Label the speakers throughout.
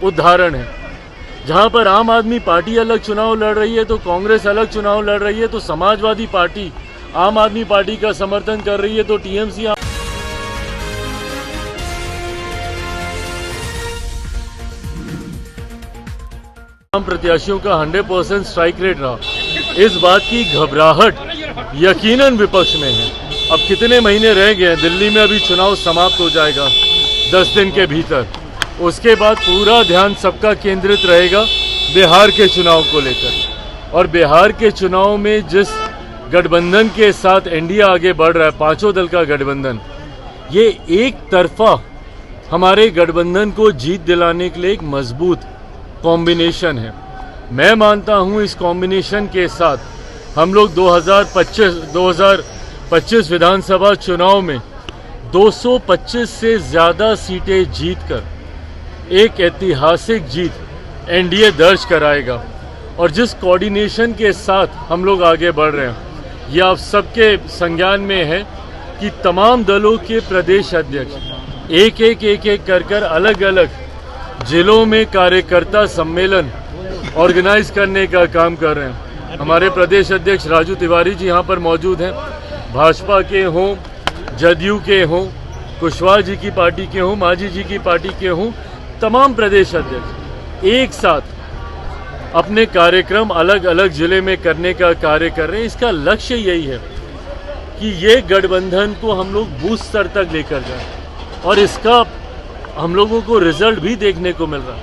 Speaker 1: उदाहरण है। जहां पर आम आदमी पार्टी अलग चुनाव लड़ रही है तो कांग्रेस अलग चुनाव लड़ रही है, तो समाजवादी पार्टी आम आदमी पार्टी का समर्थन कर रही है, तो टीएमसी आम प्रत्याशियों का 100% स्ट्राइक रेट रहा। इस बात की घबराहट यकीनन विपक्ष में है। अब कितने महीने रह गए हैं, दिल्ली में अभी चुनाव समाप्त हो जाएगा 10 दिन के भीतर। उसके बाद पूरा ध्यान सबका केंद्रित रहेगा बिहार के चुनाव को लेकर। और बिहार के चुनाव में जिस गठबंधन के साथ एनडीए आगे बढ़ रहा है, पांचों दल का गठबंधन, ये एक तरफा हमारे गठबंधन को जीत दिलाने के लिए एक मजबूत कॉम्बिनेशन है। मैं मानता हूं इस कॉम्बिनेशन के साथ हम लोग 2025 विधानसभा चुनाव में 225 से ज़्यादा सीटें जीतकर एक ऐतिहासिक जीत एनडीए दर्ज कराएगा। और जिस कोऑर्डिनेशन के साथ हम लोग आगे बढ़ रहे हैं, ये आप सबके संज्ञान में है कि तमाम दलों के प्रदेश अध्यक्ष एक एक कर अलग अलग जिलों में कार्यकर्ता सम्मेलन ऑर्गेनाइज करने का काम कर रहे हैं। हमारे प्रदेश अध्यक्ष राजू तिवारी जी यहाँ पर मौजूद हैं, भाजपा के हों, जदयू के हों, कुशवाहा जी की पार्टी के हों, मांझी जी की पार्टी के हों, तमाम प्रदेश अध्यक्ष एक साथ अपने कार्यक्रम अलग अलग जिले में करने का कार्य कर रहे हैं। इसका लक्ष्य यही है कि ये गठबंधन को हम लोग बूथ स्तर तक लेकर जाएं, और इसका हम लोगों को रिजल्ट भी देखने को मिल रहा है।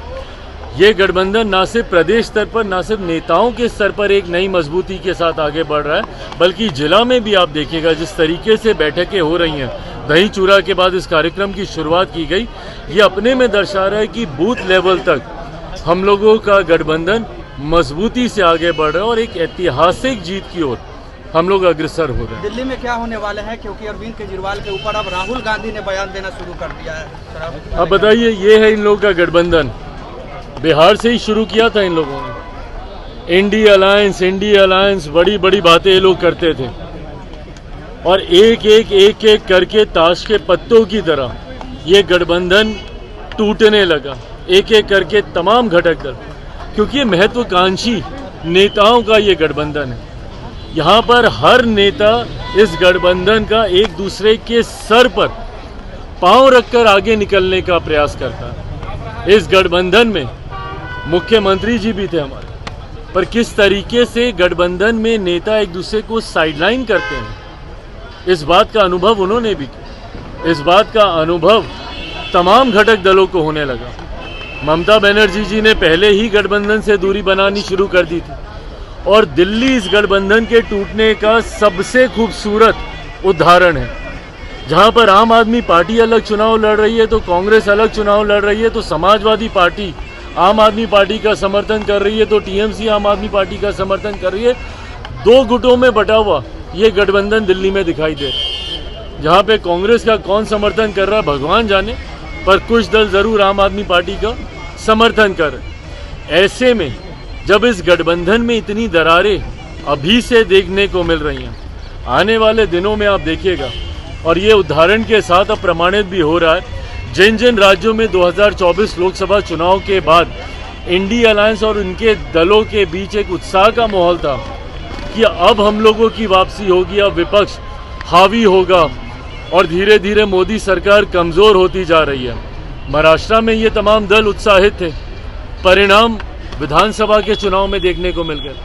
Speaker 1: ये गठबंधन ना सिर्फ प्रदेश स्तर पर, ना सिर्फ नेताओं के स्तर पर एक नई मजबूती के साथ आगे बढ़ रहा है, बल्कि जिला में भी आप देखिएगा जिस तरीके से बैठकें हो रही हैं, दही चूड़ा के बाद इस कार्यक्रम की शुरुआत की गई, ये अपने में दर्शा रहा है कि बूथ लेवल तक हम लोगों का गठबंधन मजबूती से आगे बढ़ रहा है और एक ऐतिहासिक जीत की ओर हम लोग अग्रसर हो रहे हैं।
Speaker 2: दिल्ली में क्या होने वाला है, क्योंकि अरविंद केजरीवाल के ऊपर अब राहुल गांधी ने बयान देना शुरू कर दिया है।
Speaker 1: अब बताइए, ये है इन लोगों का गठबंधन। बिहार से ही शुरू किया था इन लोगों ने। इंडी अलायंस बड़ी बड़ी बातें ये लोग करते थे, और एक एक करके ताश के पत्तों की तरह ये गठबंधन टूटने लगा, एक एक करके तमाम घटक दल, क्योंकि ये महत्वाकांक्षी नेताओं का ये गठबंधन है। यहाँ पर हर नेता इस गठबंधन का एक दूसरे के सर पर पांव रखकर आगे निकलने का प्रयास करता है। इस गठबंधन में मुख्यमंत्री जी भी थे हमारे, पर किस तरीके से गठबंधन में नेता एक दूसरे को साइडलाइन करते हैं, इस बात का अनुभव उन्होंने भी किया। इस बात का अनुभव तमाम घटक दलों को होने लगा। ममता बनर्जी जी ने पहले ही गठबंधन से दूरी बनानी शुरू कर दी थी, और दिल्ली इस गठबंधन के टूटने का सबसे खूबसूरत उदाहरण है। जहां पर आम आदमी पार्टी अलग चुनाव लड़ रही है, तो कांग्रेस अलग चुनाव लड़ रही है, तो समाजवादी पार्टी आम आदमी पार्टी का समर्थन कर रही है, तो टीएमसी आम आदमी पार्टी का समर्थन कर रही है। दो गुटों में बटा हुआ ये गठबंधन दिल्ली में दिखाई दे रहा है। जहां पे कांग्रेस का कौन समर्थन कर रहा है भगवान जाने, पर कुछ दल जरूर आम आदमी पार्टी का समर्थन कर रहे। ऐसे में जब इस गठबंधन में इतनी दरारें अभी से देखने को मिल रही हैं, आने वाले दिनों में आप देखिएगा, और ये उदाहरण के साथ अब प्रमाणित भी हो रहा है, जिन जिन राज्यों में 2024 लोकसभा चुनाव के बाद इंडी अलायंस और उनके दलों के बीच एक उत्साह का माहौल था कि अब हम लोगों की वापसी होगी, अब विपक्ष हावी होगा, और धीरे धीरे मोदी सरकार कमज़ोर होती जा रही है। महाराष्ट्र में ये तमाम दल उत्साहित थे। परिणाम विधानसभा के चुनाव में देखने को मिल गए,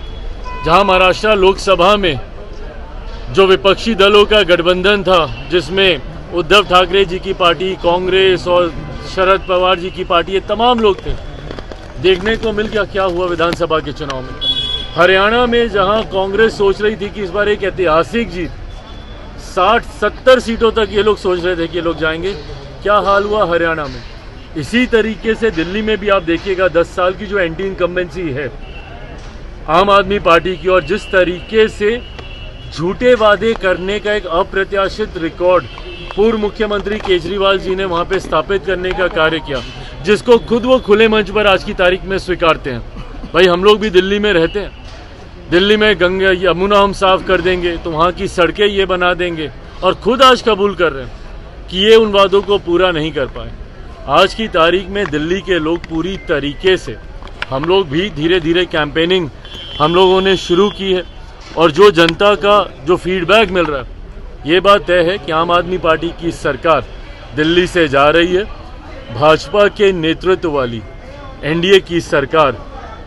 Speaker 1: जहां महाराष्ट्र लोकसभा में जो विपक्षी दलों का गठबंधन था, जिसमें उद्धव ठाकरे जी की पार्टी, कांग्रेस और शरद पवार जी की पार्टी, ये तमाम लोग थे। देखने को मिल गया क्या हुआ विधानसभा के चुनाव में। हरियाणा में जहां कांग्रेस सोच रही थी कि इस बार एक ऐतिहासिक जीत, 60-70 सीटों तक ये लोग सोच रहे थे कि ये लोग जाएंगे, क्या हाल हुआ हरियाणा में। इसी तरीके से दिल्ली में भी आप देखिएगा 10 साल की जो एंटी इनकम्बेंसी है आम आदमी पार्टी की, और जिस तरीके से झूठे वादे करने का एक अप्रत्याशित रिकॉर्ड पूर्व मुख्यमंत्री केजरीवाल जी ने वहां पे स्थापित करने का कार्य किया, जिसको खुद वो खुले मंच पर आज की तारीख में स्वीकारते हैं। भाई हम लोग भी दिल्ली में रहते हैं, दिल्ली में गंगा यमुना हम साफ कर देंगे, तो वहाँ की सड़कें ये बना देंगे, और खुद आज कबूल कर रहे हैं कि ये उन वादों को पूरा नहीं कर पाए। आज की तारीख में दिल्ली के लोग पूरी तरीके से, हम लोग भी धीरे धीरे कैंपेनिंग हम लोगों ने शुरू की है और जो जनता का जो फीडबैक मिल रहा है ये बात तय है कि आम आदमी पार्टी की सरकार दिल्ली से जा रही है। भाजपा के नेतृत्व वाली एनडीए की सरकार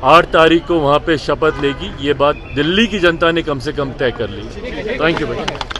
Speaker 1: 8 तारीख को वहाँ पे शपथ लेगी। ये बात दिल्ली की जनता ने कम से कम तय कर ली। थैंक यू भाई।